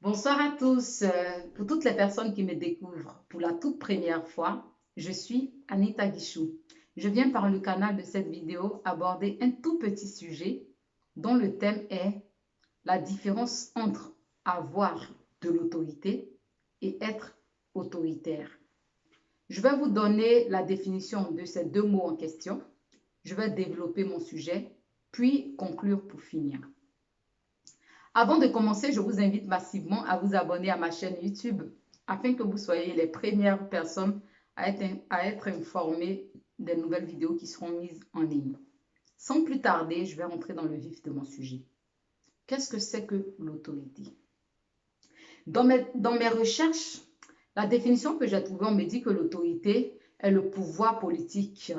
Bonsoir à tous. Pour toutes les personnes qui me découvrent pour la toute première fois, je suis Anita Guichou. Je viens par le canal de cette vidéo aborder un tout petit sujet dont le thème est la différence entre avoir de l'autorité et être autoritaire. Je vais vous donner la définition de ces deux mots en question. Je vais développer mon sujet, puis conclure pour finir. Avant de commencer, je vous invite massivement à vous abonner à ma chaîne YouTube afin que vous soyez les premières personnes à être informées des nouvelles vidéos qui seront mises en ligne. Sans plus tarder, je vais rentrer dans le vif de mon sujet. Qu'est-ce que c'est que l'autorité? Dans mes recherches, la définition que j'ai trouvée, on me dit que l'autorité est le pouvoir politique,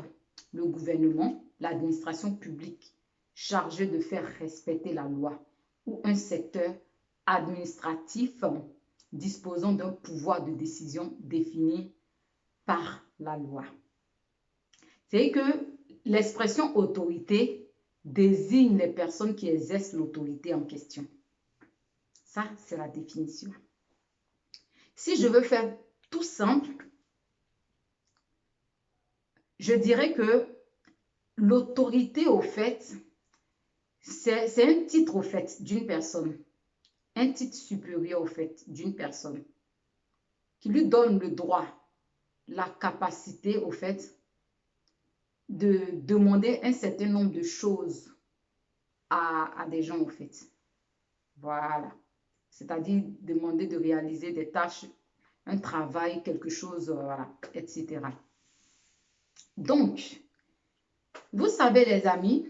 le gouvernement, l'administration publique chargé de faire respecter la loi ou un secteur administratif disposant d'un pouvoir de décision défini par la loi. C'est que l'expression autorité désigne les personnes qui exercent l'autorité en question. Ça, c'est la définition. Si je veux faire tout simple, je dirais que l'autorité, au fait, c'est un titre, au fait, d'une personne. Un titre supérieur, au fait, d'une personne qui lui donne le droit, la capacité, au fait, de demander un certain nombre de choses à des gens, au fait. Voilà. C'est-à-dire demander de réaliser des tâches, un travail, quelque chose, voilà, etc. Donc, vous savez, les amis,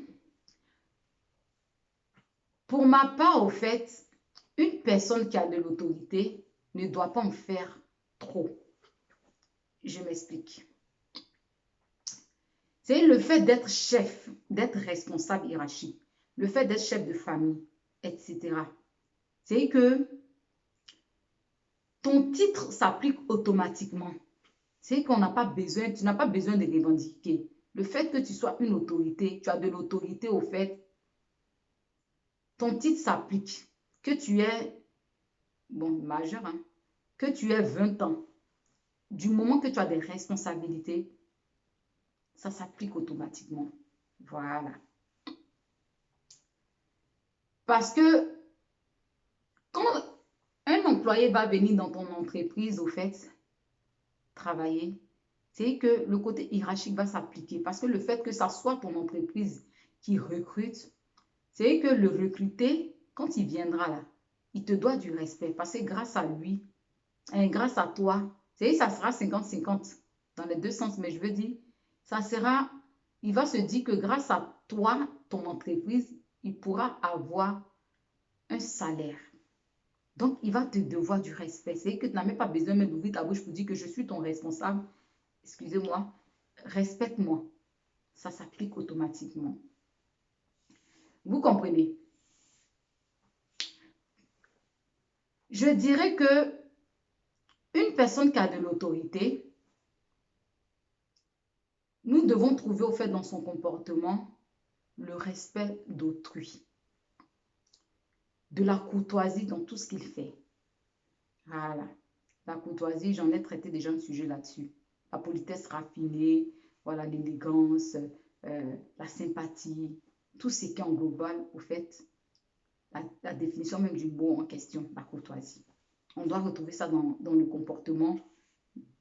pour ma part, au fait, une personne qui a de l'autorité ne doit pas en faire trop. Je m'explique. C'est le fait d'être chef, d'être responsable hiérarchique, le fait d'être chef de famille, etc. C'est que ton titre s'applique automatiquement. C'est qu'on n'a pas besoin, tu n'as pas besoin de revendiquer. Le fait que tu sois une autorité, tu as de l'autorité au fait, ton titre s'applique. Que tu es, bon, majeur, hein, que tu aies 20 ans, du moment que tu as des responsabilités, ça s'applique automatiquement. Voilà. Parce que quand un employé va venir dans ton entreprise, au fait, travailler, c'est que le côté hiérarchique va s'appliquer. Parce que le fait que ça soit ton entreprise qui recrute, c'est que le recruté, quand il viendra là, il te doit du respect. Parce que grâce à lui, et grâce à toi, ça sera 50-50 dans les deux sens. Mais je veux dire, ça sera, il va se dire que grâce à toi, ton entreprise, il pourra avoir un salaire. Donc, il va te devoir du respect. C'est que tu n'as même pas besoin même d'ouvrir ta bouche pour dire que je suis ton responsable. Excusez-moi, respecte-moi. Ça s'applique automatiquement. Vous comprenez? Je dirais que une personne qui a de l'autorité, nous devons trouver au fait dans son comportement le respect d'autrui, de la courtoisie dans tout ce qu'il fait. Voilà. La courtoisie, j'en ai traité déjà un sujet là-dessus. La politesse raffinée, voilà, l'élégance, la sympathie, tout ce qui est en global, au fait, la définition même du mot en question, la courtoisie. On doit retrouver ça dans le comportement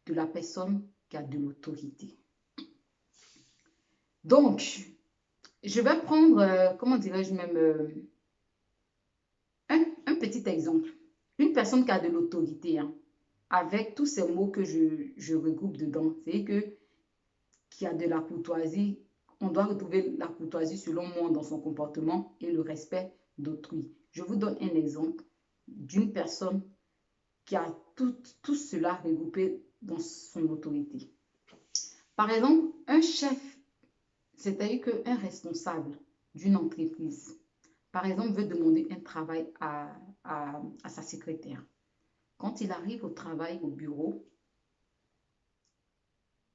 de la personne qui a de l'autorité. Donc, je vais prendre, comment dirais-je même, un petit exemple. Une personne qui a de l'autorité, hein, avec tous ces mots que je regroupe dedans, c'est que qui a de la courtoisie, on doit retrouver la courtoisie selon moi dans son comportement et le respect d'autrui. Je vous donne un exemple d'une personne qui a tout cela regroupé dans son autorité. Par exemple, un chef, c'est-à-dire qu'un responsable d'une entreprise, par exemple, veut demander un travail à sa secrétaire. Quand il arrive au travail, au bureau,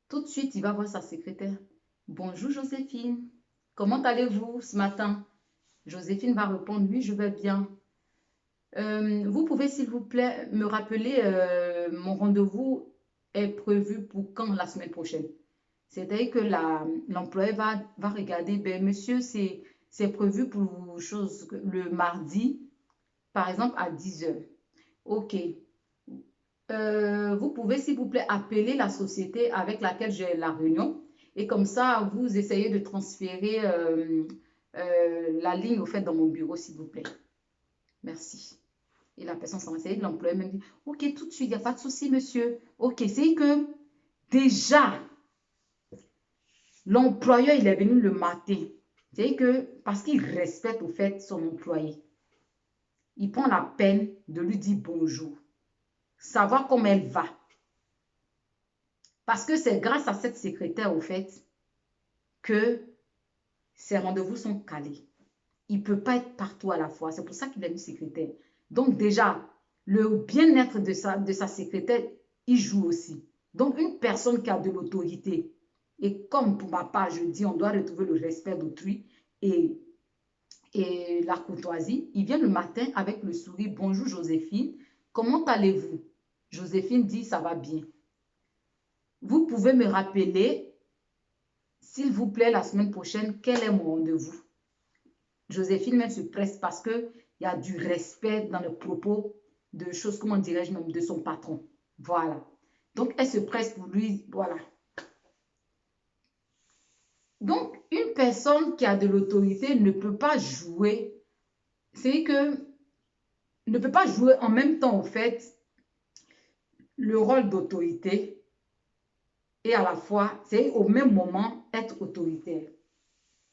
tout de suite, il va voir sa secrétaire. Bonjour Joséphine, comment allez-vous ce matin? Joséphine va répondre, oui, je vais bien. Vous pouvez, s'il vous plaît, me rappeler, mon rendez-vous est prévu pour quand la semaine prochaine? C'est-à-dire que l'employé va regarder, ben, monsieur, c'est prévu pour le mardi, par exemple, à 10 heures. OK. Vous pouvez, s'il vous plaît, appeler la société avec laquelle j'ai la réunion et comme ça, vous essayez de transférer la ligne au fait dans mon bureau, s'il vous plaît. Merci. Et la personne s'en va essayer de l'employé me dit, OK, tout de suite, il n'y a pas de souci, monsieur. OK, c'est que déjà, l'employeur, il est venu le matin. C'est que parce qu'il respecte au fait son employé, il prend la peine de lui dire bonjour, savoir comment elle va. Parce que c'est grâce à cette secrétaire, au fait, que ses rendez-vous sont calés. Il ne peut pas être partout à la fois. C'est pour ça qu'il est une secrétaire. Donc déjà, le bien-être de sa secrétaire, il joue aussi. Donc une personne qui a de l'autorité, et comme pour ma part, je dis, on doit retrouver le respect d'autrui et la courtoisie. Il vient le matin avec le sourire. Bonjour Joséphine, comment allez-vous? Joséphine dit, ça va bien. Vous pouvez me rappeler, s'il vous plaît, la semaine prochaine, quel est mon rendez-vous? Joséphine même se presse parce qu'il y a du respect dans le propos de choses, comment dirais-je même, de son patron. Voilà. Donc, elle se presse pour lui, voilà. Donc, une personne qui a de l'autorité ne peut pas jouer, c'est que, ne peut pas jouer en même temps, en fait, le rôle d'autorité et à la fois, c'est au même moment être autoritaire.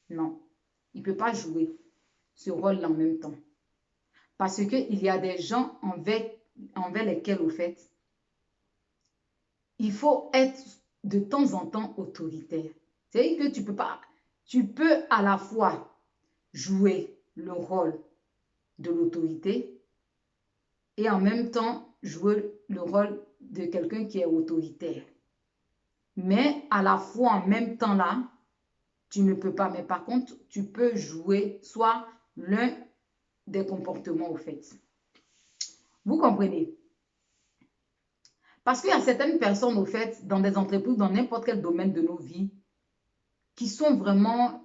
Non, il ne peut pas jouer ce rôle-là en même temps. Parce qu'il y a des gens envers lesquels, au fait, il faut être de temps en temps autoritaire. C'est-à-dire que tu peux à la fois jouer le rôle de l'autorité et en même temps jouer le rôle de quelqu'un qui est autoritaire. Mais à la fois en même temps là, tu ne peux pas. Mais par contre, tu peux jouer soit l'un des comportements au fait. Vous comprenez? Parce qu'il y a certaines personnes au fait, dans des entreprises, dans n'importe quel domaine de nos vies, qui sont vraiment,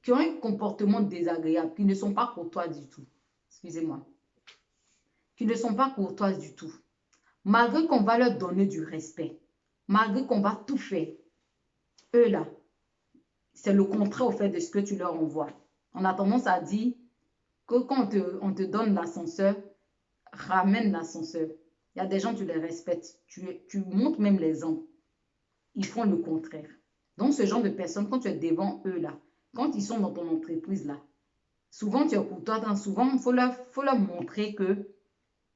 qui ont un comportement désagréable, qui ne sont pas courtois du tout. Excusez-moi. Qui ne sont pas courtoises du tout. Malgré qu'on va leur donner du respect, malgré qu'on va tout faire, eux là, c'est le contraire au fait de ce que tu leur envoies. On a tendance à dire que quand on te donne l'ascenseur, ramène l'ascenseur. Il y a des gens, tu les respectes, tu montres même l'exemple. Ils font le contraire. Donc, ce genre de personnes, quand tu es devant eux là, quand ils sont dans ton entreprise là, souvent tu es courtois, souvent il faut leur montrer que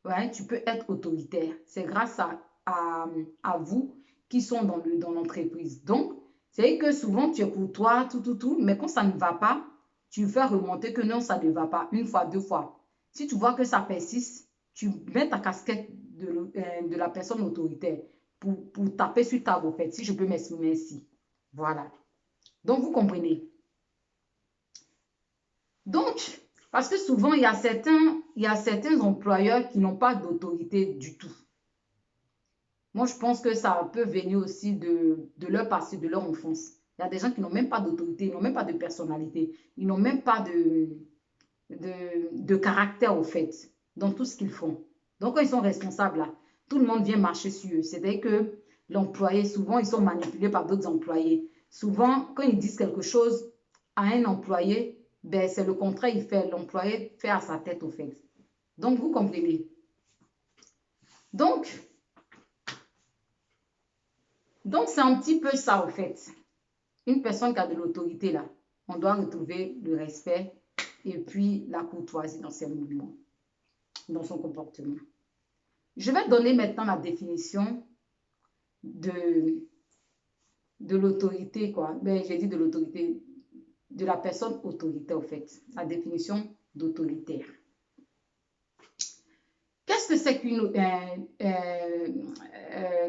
ouais, tu peux être autoritaire. C'est grâce à vous qui sont dans l'entreprise. Donc, c'est que souvent tu es courtois, tout, mais quand ça ne va pas, tu fais remonter que non, ça ne va pas, une fois, deux fois. Si tu vois que ça persiste, tu mets ta casquette de la personne autoritaire pour taper sur ta bouffette, si je peux m'exprimer ainsi. Voilà. Donc, vous comprenez. Donc, parce que souvent, il y a certains employeurs qui n'ont pas d'autorité du tout. Moi, je pense que ça peut venir aussi de leur passé, de leur enfance. Il y a des gens qui n'ont même pas d'autorité, ils n'ont même pas de personnalité, ils n'ont même pas de caractère, au fait, dans tout ce qu'ils font. Donc, quand ils sont responsables, là, tout le monde vient marcher sur eux. C'est-à-dire que l'employé, souvent, ils sont manipulés par d'autres employés. Souvent, quand ils disent quelque chose à un employé, ben, c'est le contraire, l'employé fait à sa tête, au fait. Donc, vous comprenez. Donc, c'est un petit peu ça, au fait. Une personne qui a de l'autorité, là, on doit retrouver le respect et puis la courtoisie dans ses mouvements, dans son comportement. Je vais donner maintenant la définition de l'autorité, quoi. Ben, j'ai dit de l'autorité, de la personne autoritaire, au fait. La définition d'autoritaire. Qu'est-ce que c'est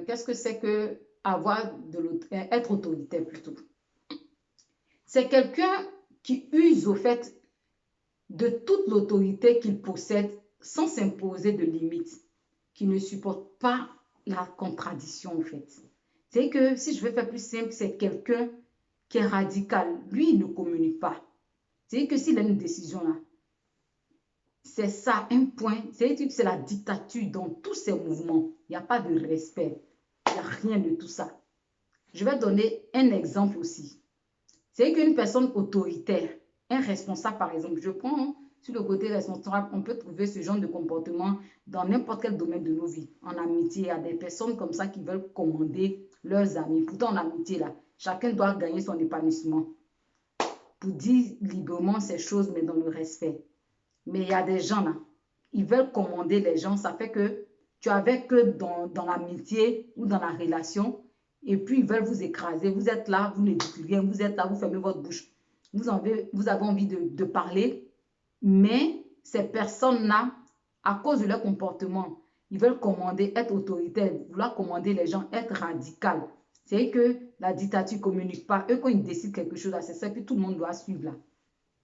qu'est-ce que c'est que être autoritaire plutôt? C'est quelqu'un qui use, au fait, de toute l'autorité qu'il possède sans s'imposer de limites, qui ne supporte pas la contradiction en fait. C'est que si je veux faire plus simple, c'est quelqu'un qui est radical. Lui, il ne communique pas. C'est que s'il a une décision là, c'est ça, un point. C'est-à-dire que c'est la dictature dans tous ces mouvements. Il n'y a pas de respect. Il n'y a rien de tout ça. Je vais donner un exemple aussi. C'est qu'une personne autoritaire, un responsable par exemple, je prends sur le côté responsable, on peut trouver ce genre de comportement dans n'importe quel domaine de nos vies. En amitié, il y a des personnes comme ça qui veulent commander leurs amis. Pourtant, en amitié, là, chacun doit gagner son épanouissement pour dire librement ces choses, mais dans le respect. Mais il y a des gens là, ils veulent commander les gens. Ça fait que tu es avec eux dans l'amitié ou dans la relation. Et puis, ils veulent vous écraser. Vous êtes là, vous ne dites rien. Vous êtes là, vous fermez votre bouche. Vous avez envie de parler. Mais ces personnes-là, à cause de leur comportement, ils veulent commander, être autoritaires, vouloir commander les gens, être radical. C'est que la dictature ne communique pas. Eux, quand ils décident quelque chose, c'est ça, puis tout le monde doit suivre là.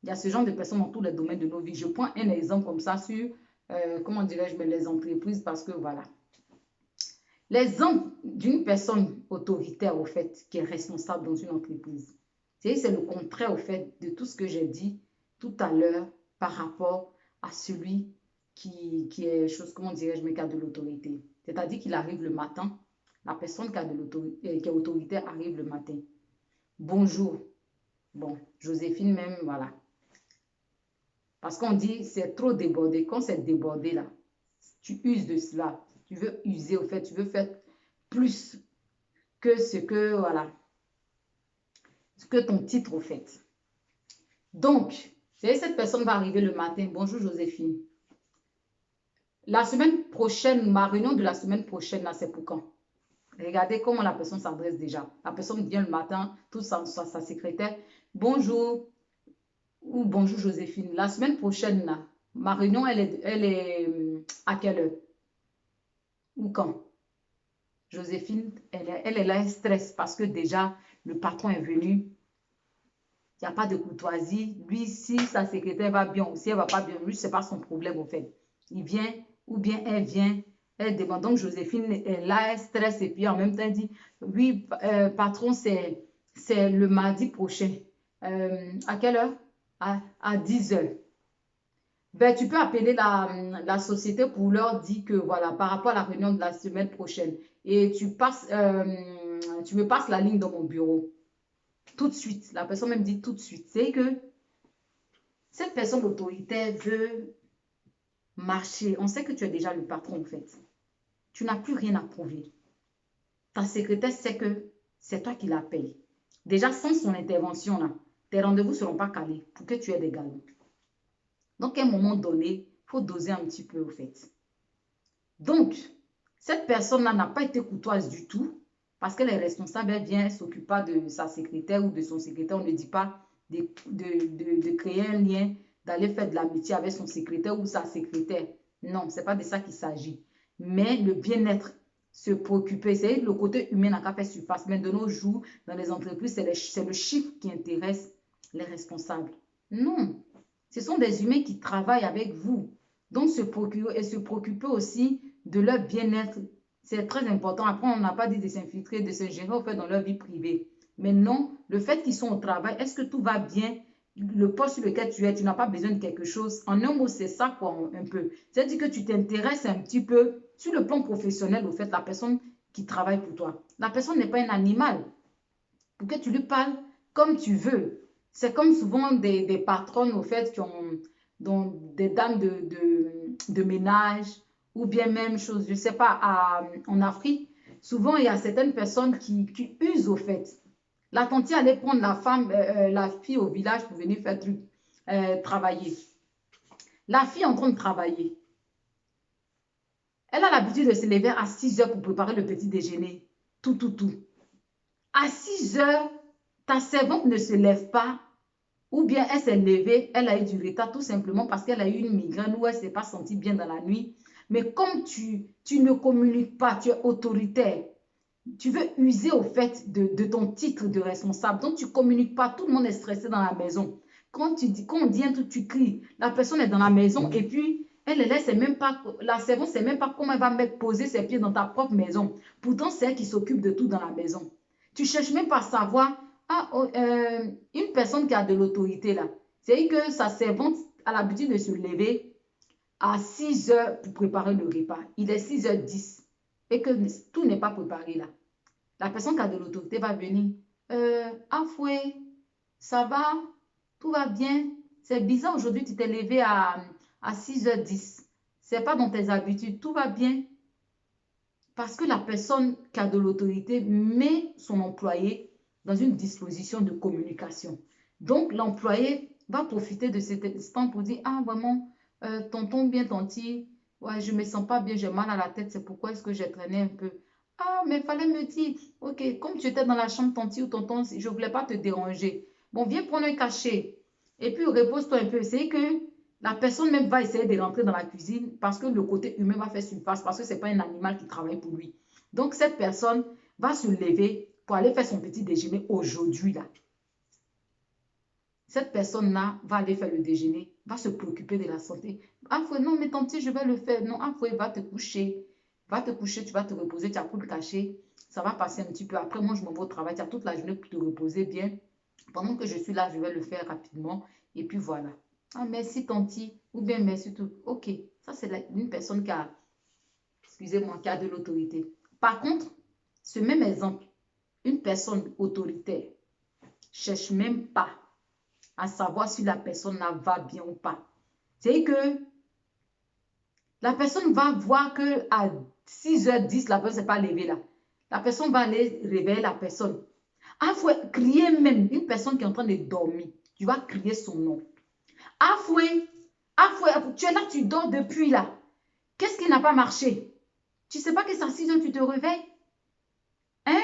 Il y a ce genre de personnes dans tous les domaines de nos vies. Je prends un exemple comme ça sur, comment dirais-je, les entreprises parce que voilà. L'exemple d'une personne autoritaire, au fait, qui est responsable dans une entreprise. C'est le contraire, au fait, de tout ce que j'ai dit tout à l'heure par rapport à celui qui est, comment dirais-je, qui a de l'autorité. C'est-à-dire qu'il arrive le matin, la personne qui est autoritaire arrive le matin. Bonjour. Bon, Joséphine même, voilà. Parce qu'on dit, c'est trop débordé. Quand c'est débordé, là, tu uses de cela. Tu veux user, au fait, tu veux faire plus que ce que, voilà, ce que ton titre, au fait. Donc, cette personne va arriver le matin. Bonjour, Joséphine. La semaine prochaine, ma réunion de la semaine prochaine, là, c'est pour quand? Regardez comment la personne s'adresse déjà. La personne vient le matin, tout ça, sa secrétaire. Bonjour. Ou bonjour Joséphine. La semaine prochaine, là, ma réunion, elle est à quelle heure? Ou quand? Joséphine, elle est là, elle stresse parce que déjà, le patron est venu. Il n'y a pas de courtoisie. Lui, si sa secrétaire va bien ou si elle ne va pas bien, lui, ce n'est pas son problème, au fait. Il vient ou bien elle vient. Elle demande. Donc, Joséphine est là, elle stresse et puis en même temps, elle dit, oui, patron, c'est le mardi prochain. À quelle heure? À 10 heures. Ben, tu peux appeler la société pour leur dire que voilà, par rapport à la réunion de la semaine prochaine, et tu me passes la ligne dans mon bureau. Tout de suite. La personne même dit tout de suite. C'est que cette personne autoritaire veut marcher. On sait que tu es déjà le patron en fait. Tu n'as plus rien à prouver. Ta secrétaire sait que c'est toi qui la paye. Déjà, sans son intervention, là, tes rendez-vous ne seront pas calés pour que tu aies des galons. Donc, à un moment donné, il faut doser un petit peu, au fait. Donc, cette personne-là n'a pas été courtoise du tout parce qu'elle est responsable, elle vient, elle ne s'occupe pas de sa secrétaire ou de son secrétaire. On ne dit pas de créer un lien, d'aller faire de l'amitié avec son secrétaire ou sa secrétaire. Non, ce n'est pas de ça qu'il s'agit. Mais le bien-être, se préoccuper, c'est le côté humain n'a qu'à faire surface. Mais de nos jours, dans les entreprises, c'est le chiffre qui intéresse les responsables. Non. Ce sont des humains qui travaillent avec vous. Donc, se préoccuper aussi de leur bien-être, c'est très important. Après, on n'a pas dit de s'infiltrer, de se gérer au fait dans leur vie privée. Mais non, le fait qu'ils sont au travail, est-ce que tout va bien? Le poste sur lequel tu es, tu n'as pas besoin de quelque chose. En un mot, c'est ça, quoi, un peu. C'est-à-dire que tu t'intéresses un petit peu sur le plan professionnel, au fait, la personne qui travaille pour toi. La personne n'est pas un animal. Pour que tu lui parles comme tu veux. C'est comme souvent des patronnes, au fait, qui ont des dames de ménage ou bien même chose, je ne sais pas, en Afrique. Souvent, il y a certaines personnes qui usent, au fait. La tante allait prendre la fille au village pour venir faire travailler. La fille est en train de travailler. Elle a l'habitude de se lever à 6 heures pour préparer le petit déjeuner. Tout. À 6 heures, ta servante ne se lève pas ou bien elle s'est levée, elle a eu du retard tout simplement parce qu'elle a eu une migraine ou elle ne s'est pas sentie bien dans la nuit. Mais comme tu ne communiques pas, tu es autoritaire, tu veux user au fait de ton titre de responsable. Donc, tu ne communiques pas. Tout le monde est stressé dans la maison. quand on dit un truc, tu cries. La personne est dans la maison et puis elle ne sait même pas, la servante ne sait même pas comment elle va poser ses pieds dans ta propre maison. Pourtant, c'est elle qui s'occupe de tout dans la maison. Tu ne cherches même pas à savoir, une personne qui a de l'autorité là, c'est que sa servante a l'habitude de se lever à 6 heures pour préparer le repas. Il est 6h10 et que tout n'est pas préparé là. La personne qui a de l'autorité va venir. Afoué, ça va? Tout va bien? C'est bizarre, aujourd'hui, tu t'es levé à 6h10. C'est pas dans tes habitudes. Tout va bien? Parce que la personne qui a de l'autorité met son employé dans une disposition de communication. Donc, l'employé va profiter de cet instant pour dire, ah, vraiment, tonton bien tanti, ouais, je ne me sens pas bien, j'ai mal à la tête, c'est pourquoi est-ce que j'ai traîné un peu. Ah, mais il fallait me dire, ok, comme tu étais dans la chambre tanti ou tonton, je ne voulais pas te déranger. Bon, viens prendre un cachet et puis repose-toi un peu. C'est que la personne même va essayer de rentrer dans la cuisine parce que le côté humain va faire surface, parce que ce n'est pas un animal qui travaille pour lui. Donc, cette personne va se lever pour aller faire son petit déjeuner aujourd'hui, là. Cette personne-là va aller faire le déjeuner, va se préoccuper de la santé. Ah, non, mais tanti, je vais le faire. Non, ah, va te coucher. Va te coucher, tu vas te reposer, tu as pris le cachet. Ça va passer un petit peu. Après, moi, je m'en vais au travail. Tu as toute la journée pour te reposer bien. Pendant que je suis là, je vais le faire rapidement. Et puis voilà. Ah, merci, tanti. Ou bien merci tout. Ok. Ça, c'est une personne qui a, excusez-moi, qui a de l'autorité. Par contre, ce même exemple, une personne autoritaire cherche même pas à savoir si la personne là va bien ou pas. C'est que la personne va voir que à 6h10, la personne ne s'est pas levée là. La personne va aller réveiller la personne. Ah, il faut crier même. Une personne qui est en train de dormir, tu vas crier son nom. Afoué, Afoué, tu es là, tu dors depuis là. Qu'est-ce qui n'a pas marché? Tu ne sais pas que c'est à 6 heures tu te réveilles? Hein?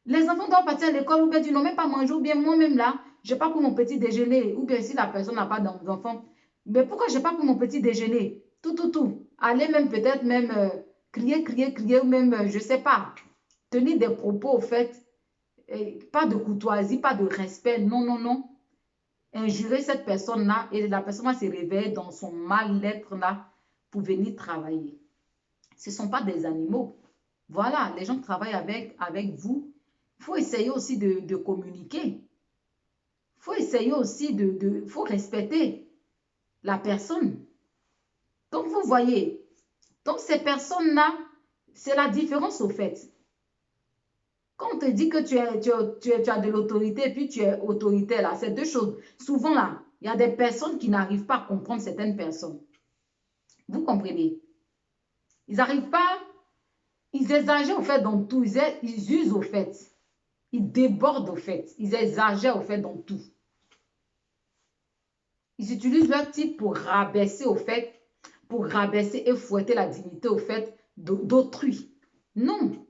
Les enfants doivent partir à l'école ou bien tu n'as même pas mangé ou bien moi-même là, je n'ai pas pris mon petit déjeuner ou bien si la personne n'a pas d'enfants. Mais pourquoi je n'ai pas pris mon petit déjeuner? Tout. Allez même peut-être même crier ou même, je ne sais pas, tenir des propos au fait, pas de courtoisie, pas de respect, non. Injurer cette personne-là et la personne va se réveiller dans son mal-être là pour venir travailler. Ce ne sont pas des animaux. Voilà, les gens travaillent avec vous. Il faut essayer aussi de communiquer. Il faut essayer aussi faut respecter la personne. Donc, vous voyez, donc ces personnes-là, c'est la différence au fait. Quand on te dit que tu as de l'autorité et puis tu es autoritaire, là, c'est deux choses. Souvent, là, il y a des personnes qui n'arrivent pas à comprendre certaines personnes. Vous comprenez? Ils n'arrivent pas, ils exagèrent au fait dans tout, ils usent au fait. Ils débordent au fait. Ils exagèrent au fait dans tout. Ils utilisent leur titre pour rabaisser au fait, pour rabaisser et fouetter la dignité au fait d'autrui. Non.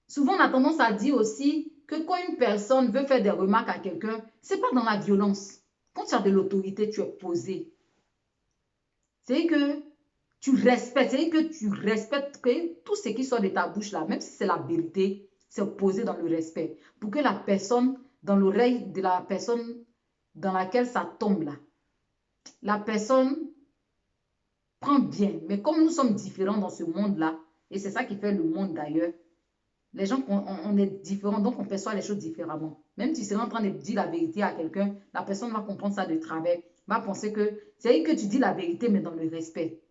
Souvent, on a tendance à dire aussi que quand une personne veut faire des remarques à quelqu'un, ce n'est pas dans la violence. Quand tu as de l'autorité, tu es posé. C'est que tu respectes, que tout ce qui sort de ta bouche là, même si c'est la vérité, c'est posé dans le respect. Pour que la personne, dans l'oreille de la personne dans laquelle ça tombe là, la personne prend bien. Mais comme nous sommes différents dans ce monde-là, et c'est ça qui fait le monde d'ailleurs, les gens, on est différents, donc on perçoit les choses différemment. Même si tu serais en train de dire la vérité à quelqu'un, la personne va comprendre ça de travers, va penser que c'est que tu dis la vérité, mais dans le respect.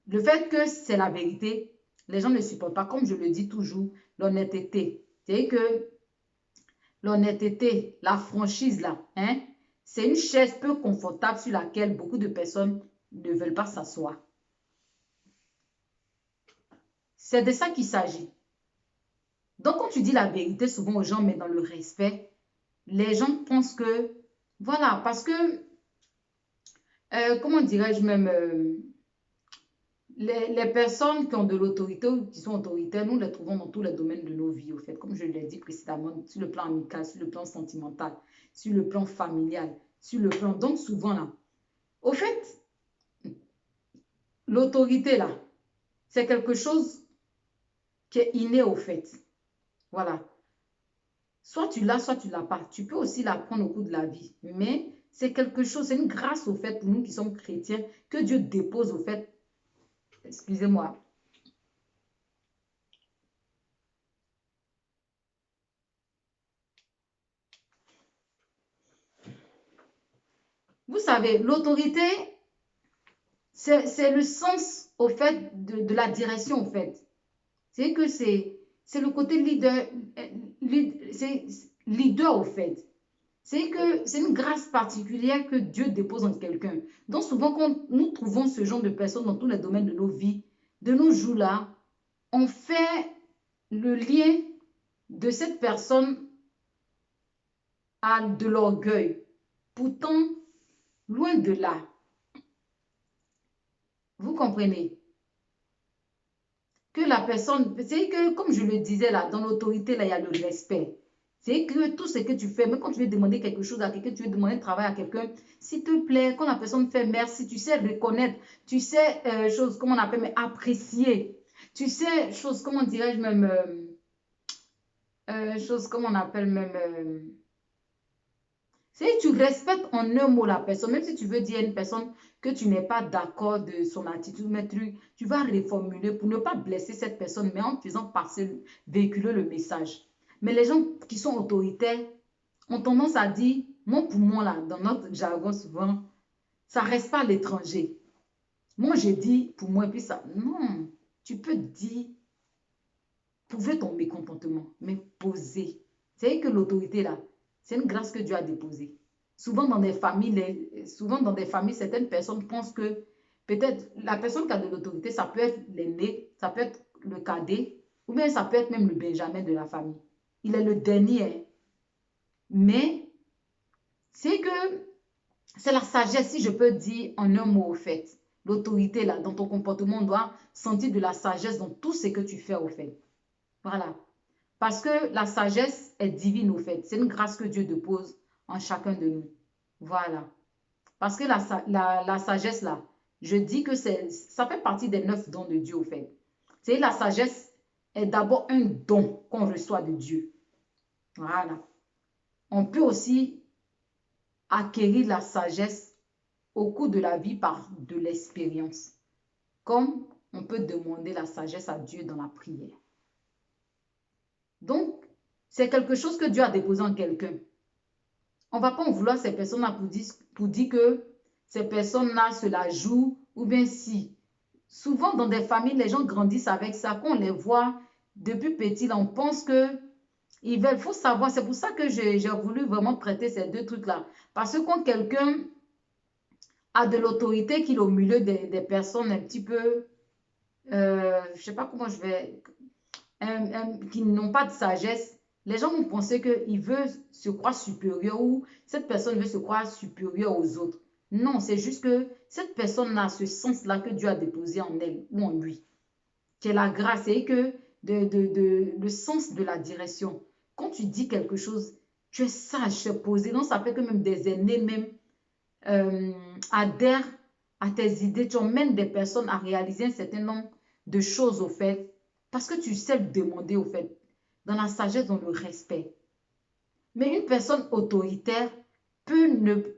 Le fait que c'est la vérité, les gens ne supportent pas, comme je le dis toujours, l'honnêteté. C'est que l'honnêteté, la franchise là, hein, c'est une chaise peu confortable sur laquelle beaucoup de personnes ne veulent pas s'asseoir. C'est de ça qu'il s'agit. Donc, quand tu dis la vérité souvent aux gens, mais dans le respect, les gens pensent que, voilà, parce que, comment dirais-je même, les personnes qui ont de l'autorité ou qui sont autoritaires, nous les trouvons dans tous les domaines de nos vies, au fait, comme je l'ai dit précédemment, sur le plan amical, sur le plan sentimental, sur le plan familial, sur le plan, donc souvent là. Au fait, l'autorité là, c'est quelque chose qui est inné au fait. Voilà. Soit tu l'as, soit tu ne l'as pas. Tu peux aussi l'apprendre au cours de la vie. Mais c'est quelque chose, c'est une grâce au fait, pour nous qui sommes chrétiens, que Dieu dépose au fait. Excusez-moi. Vous savez, l'autorité, c'est le sens au fait de la direction au fait. C'est que c'est le côté leader, c'est leader au fait. C'est que c'est une grâce particulière que Dieu dépose en quelqu'un. Donc souvent quand nous trouvons ce genre de personnes dans tous les domaines de nos vies, de nos jours là, on fait le lien de cette personne à de l'orgueil. Pourtant, loin de là, vous comprenez que la personne, c'est que comme je le disais là, dans l'autorité là, il y a le respect. C'est que tout ce que tu fais, même quand tu veux demander quelque chose à quelqu'un, tu veux demander un travail à quelqu'un, s'il te plaît, quand la personne fait merci, tu sais reconnaître, tu sais, chose, comment on appelle, mais apprécier. Tu sais, chose, comment dirais-je même, chose, comment on appelle même, si tu respectes en un mot la personne, même si tu veux dire à une personne que tu n'es pas d'accord de son attitude, mais tu vas reformuler pour ne pas blesser cette personne, mais en faisant passer, véhiculer le message. Mais les gens qui sont autoritaires ont tendance à dire, mon poumon là, dans notre jargon souvent, ça ne reste pas à l'étranger. Moi, j'ai dit pour moi, et puis ça, non, tu peux dire, prouver ton mécontentement, mais poser. C'est que l'autorité là, c'est une grâce que Dieu a déposée. Souvent dans des familles, certaines personnes pensent que peut-être la personne qui a de l'autorité, ça peut être l'aîné, ça peut être le cadet, ou bien ça peut être même le benjamin de la famille. Il est le dernier. Mais c'est que c'est la sagesse, si je peux dire en un mot au fait. L'autorité là, dans ton comportement, on doit sentir de la sagesse dans tout ce que tu fais au fait. Voilà. Parce que la sagesse est divine au fait. C'est une grâce que Dieu dépose en chacun de nous. Voilà. Parce que la sagesse là, je dis que ça fait partie des 9 dons de Dieu au fait. C'est la sagesse est d'abord un don qu'on reçoit de Dieu. Voilà. On peut aussi acquérir la sagesse au cours de la vie par de l'expérience. Comme on peut demander la sagesse à Dieu dans la prière. Donc, c'est quelque chose que Dieu a déposé en quelqu'un. On ne va pas en vouloir ces personnes-là pour dire que ces personnes-là se la jouent ou bien si. Souvent, dans des familles, les gens grandissent avec ça. Quand on les voit depuis petit, là, on pense que il faut savoir. C'est pour ça que j'ai voulu vraiment traiter ces deux trucs-là. Parce que quand quelqu'un a de l'autorité qu'il est au milieu des personnes un petit peu, je ne sais pas comment je vais, qui n'ont pas de sagesse, les gens vont penser qu'il veut se croire supérieur ou cette personne veut se croire supérieure aux autres. Non, c'est juste que cette personne a ce sens-là que Dieu a déposé en elle ou en lui, qui est la grâce et que le sens de la direction. Quand tu dis quelque chose, tu es sage, tu es posé. Non, ça fait que même des aînés même adhèrent à tes idées. Tu emmènes des personnes à réaliser un certain nombre de choses au fait. Parce que tu sais le demander au fait. Dans la sagesse, dans le respect. Mais une personne autoritaire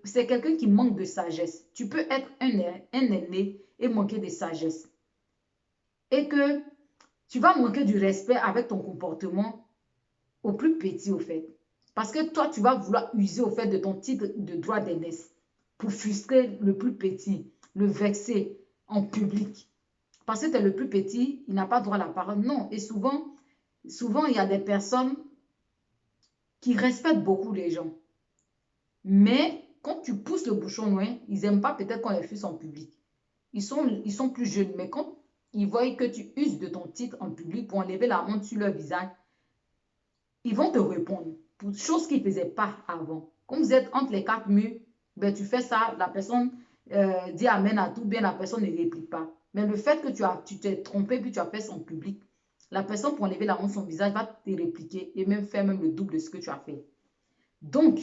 c'est quelqu'un qui manque de sagesse. Tu peux être un aîné et manquer de sagesse. Et que tu vas manquer du respect avec ton comportement au plus petit au fait. Parce que toi, tu vas vouloir user au fait de ton titre de droit d'aînesse pour frustrer le plus petit, le vexer en public. Parce que tu es le plus petit, il n'a pas droit à la parole. Non. Et souvent, il y a des personnes qui respectent beaucoup les gens. Mais quand tu pousses le bouchon loin, ils n'aiment pas peut-être quand les filles sont en public. Ils sont plus jeunes. Mais quand ils voient que tu uses de ton titre en public pour enlever la honte sur leur visage, ils vont te répondre pour choses qu'ils ne faisaient pas avant. Quand vous êtes entre les quatre murs, ben, tu fais ça, la personne dit amen à tout, bien la personne ne réplique pas. Mais le fait que tu t'es trompé puis tu as fait son public, la personne pour enlever la honte sur son visage va te répliquer et même faire même le double de ce que tu as fait. Donc,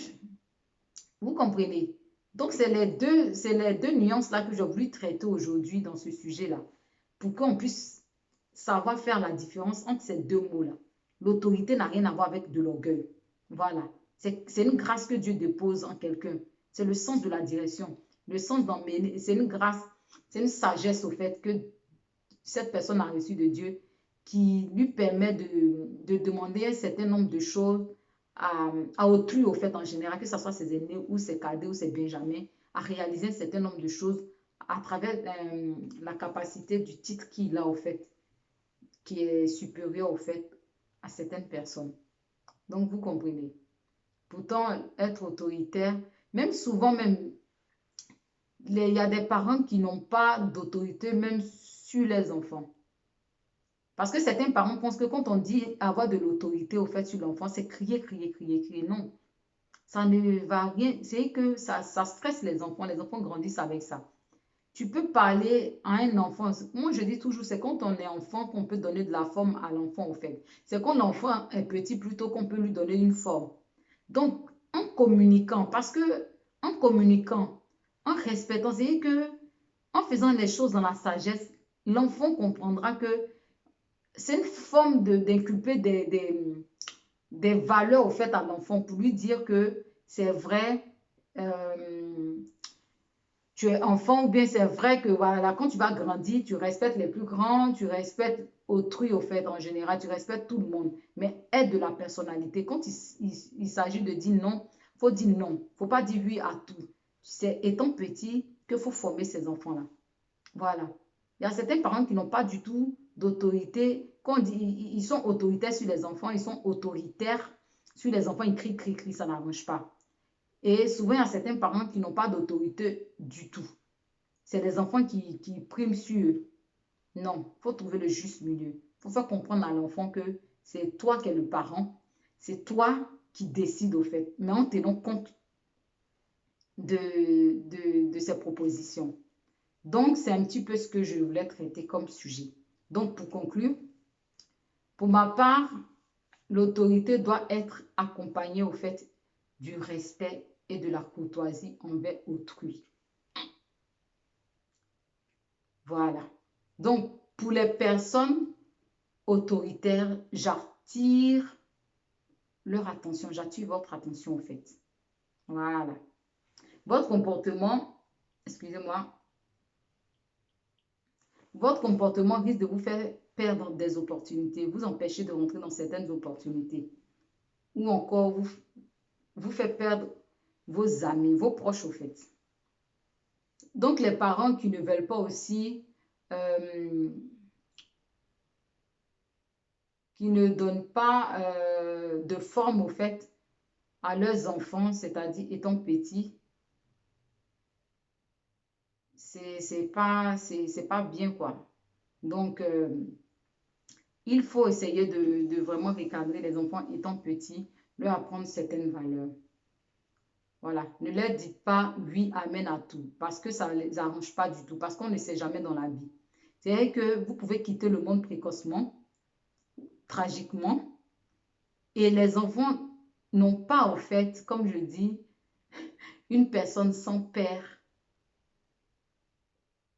vous comprenez? Donc, c'est les deux nuances-là que j'ai voulu traiter aujourd'hui dans ce sujet-là pour qu'on puisse savoir faire la différence entre ces deux mots-là. L'autorité n'a rien à voir avec de l'orgueil. Voilà. C'est une grâce que Dieu dépose en quelqu'un. C'est le sens de la direction. Le sens d'emmener. C'est une grâce, c'est une sagesse au fait que cette personne a reçu de Dieu qui lui permet de demander un certain nombre de choses à autrui, au fait, en général, que ce soit ses aînés ou ses cadets ou ses benjamins, à réaliser un certain nombre de choses à travers la capacité du titre qu'il a, au fait, qui est supérieur, au fait, à certaines personnes. Donc, vous comprenez. Pourtant, être autoritaire, même souvent, même, il y a des parents qui n'ont pas d'autorité, même sur les enfants. Parce que certains parents pensent que quand on dit avoir de l'autorité au fait sur l'enfant, c'est crier, crier, crier, crier. Non, ça ne va rien. C'est que ça stresse les enfants. Les enfants grandissent avec ça. Tu peux parler à un enfant. Moi, je dis toujours, c'est quand on est enfant qu'on peut donner de la forme à l'enfant, au fait. C'est quand l'enfant est petit plutôt qu'on peut lui donner une forme. Donc, en communiquant, parce que en communiquant, en respectant, c'est que en faisant les choses dans la sagesse, l'enfant comprendra que c'est une forme d'inculper des valeurs au fait à l'enfant pour lui dire que c'est vrai, euh, tu es enfant ou bien c'est vrai que voilà, quand tu vas grandir, tu respectes les plus grands, tu respectes autrui au fait en général, tu respectes tout le monde, mais aide de la personnalité. Quand il s'agit de dire non, il faut dire non, il ne faut pas dire oui à tout. C'est étant petit qu'il faut former ces enfants-là. Voilà. Il y a certains parents qui n'ont pas du tout d'autorité. Quand on dit, ils sont autoritaires sur les enfants, ils sont autoritaires sur les enfants, ils crient, crient, crient, ça n'arrange pas. Et souvent, il y a certains parents qui n'ont pas d'autorité du tout. C'est les enfants qui priment sur eux. Non, il faut trouver le juste milieu. Il faut faire comprendre à l'enfant que c'est toi qui es le parent, c'est toi qui décides au fait, mais en tenant compte de ces propositions. Donc, c'est un petit peu ce que je voulais traiter comme sujet. Donc, pour conclure, pour ma part, l'autorité doit être accompagnée au fait du respect et de la courtoisie envers autrui. Voilà. Donc, pour les personnes autoritaires, j'attire leur attention, j'attire votre attention au fait. Voilà. Votre comportement, excusez-moi, votre comportement risque de vous faire perdre des opportunités, vous empêcher de rentrer dans certaines opportunités. Ou encore vous fait perdre vos amis, vos proches au fait. Donc les parents qui ne veulent pas aussi, qui ne donnent pas de forme au fait à leurs enfants, c'est-à-dire étant petits, c'est pas bien quoi. Donc il faut essayer de vraiment recadrer les enfants étant petits, leur apprendre certaines valeurs. Voilà, ne leur dites pas oui, amen à tout, parce que ça ne les arrange pas du tout, parce qu'on ne sait jamais dans la vie. C'est vrai que vous pouvez quitter le monde précocement, tragiquement, et les enfants n'ont pas, au fait, comme je dis, une personne sans père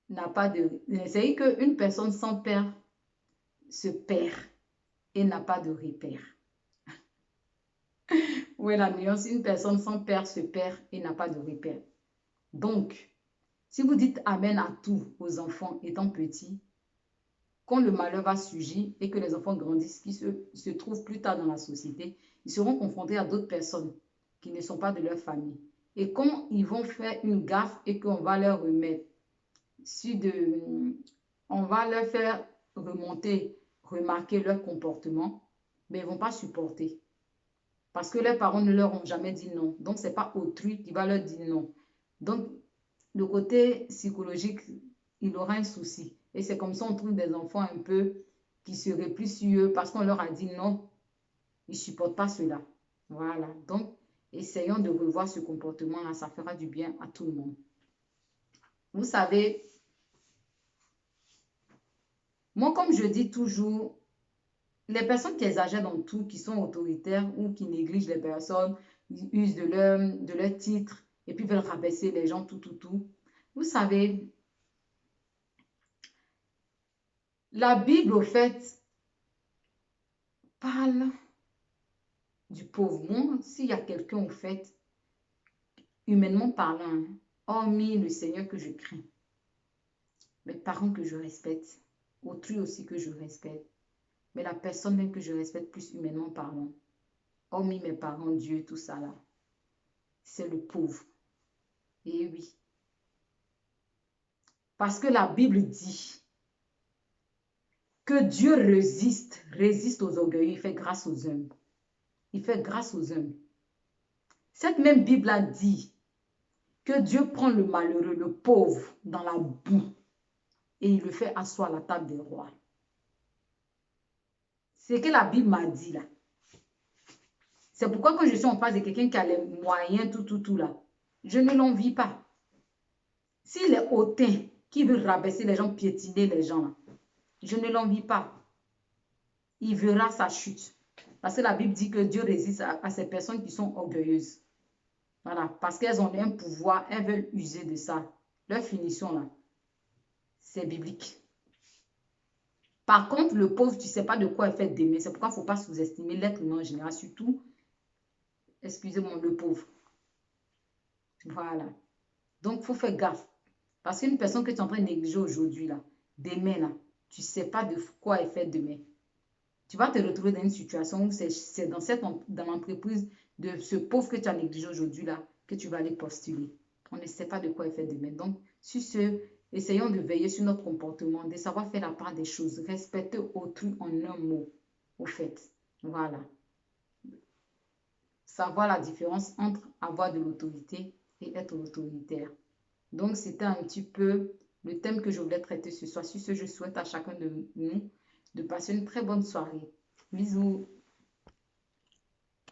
n'a pas de... C'est vrai qu'une personne sans père se perd et n'a pas de repère. Oui, la nuance, une personne sans père se perd et n'a pas de repère. Donc, si vous dites amen à tout aux enfants étant petits, quand le malheur va surgir et que les enfants grandissent, qui se trouvent plus tard dans la société, ils seront confrontés à d'autres personnes qui ne sont pas de leur famille. Et quand ils vont faire une gaffe et qu'on va leur remettre, on va leur faire remonter, remarquer leur comportement, mais ils ne vont pas supporter. Parce que leurs parents ne leur ont jamais dit non. Donc, ce n'est pas autrui qui va leur dire non. Donc, le côté psychologique, il aura un souci. Et c'est comme ça qu'on trouve des enfants un peu qui se replient sur eux parce qu'on leur a dit non, ils ne supportent pas cela. Voilà. Donc, essayons de revoir ce comportement-là. Ça fera du bien à tout le monde. Vous savez, moi, comme je dis toujours, les personnes qui exagèrent dans tout, qui sont autoritaires ou qui négligent les personnes, ils usent de leur titre et puis veulent rabaisser les gens, tout, tout, tout. Vous savez, la Bible, au fait, parle du pauvre. Moi, s'il y a quelqu'un, au fait, humainement parlant, hein, hormis le Seigneur que je crains, mes parents que je respecte, autrui aussi que je respecte, mais la personne même que je respecte plus humainement parlant, hormis mes parents, Dieu, tout ça là, c'est le pauvre. Et oui. Parce que la Bible dit que Dieu résiste aux orgueilleux, il fait grâce aux humbles. Il fait grâce aux humbles. Cette même Bible a dit que Dieu prend le malheureux, le pauvre, dans la boue et il le fait asseoir à la table des rois. C'est ce que la Bible m'a dit là. C'est pourquoi quand je suis en face de quelqu'un qui a les moyens, tout là, je ne l'envie pas. S'il est hautain, qui veut rabaisser les gens, piétiner les gens là, je ne l'envie pas. Il verra sa chute. Parce que la Bible dit que Dieu résiste à ces personnes qui sont orgueilleuses. Voilà, parce qu'elles ont un pouvoir, elles veulent user de ça. Leur finition là, c'est biblique. Par contre, le pauvre, tu ne sais pas de quoi est fait demain. C'est pourquoi il ne faut pas sous-estimer l'être humain en général, surtout, excusez-moi, le pauvre. Voilà. Donc, il faut faire gaffe. Parce qu'une personne que tu es en train de négliger aujourd'hui, là, demain, là, tu ne sais pas de quoi est fait demain. Tu vas te retrouver dans une situation où c'est dans l'entreprise de ce pauvre que tu as négligé aujourd'hui, là, que tu vas aller postuler. On ne sait pas de quoi est fait demain. Donc, sur ce, essayons de veiller sur notre comportement, de savoir faire la part des choses, respecter autrui en un mot, au fait. Voilà. Savoir la différence entre avoir de l'autorité et être autoritaire. Donc, c'était un petit peu le thème que je voulais traiter ce soir. Sur ce, je souhaite à chacun de nous de passer une très bonne soirée. Bisous.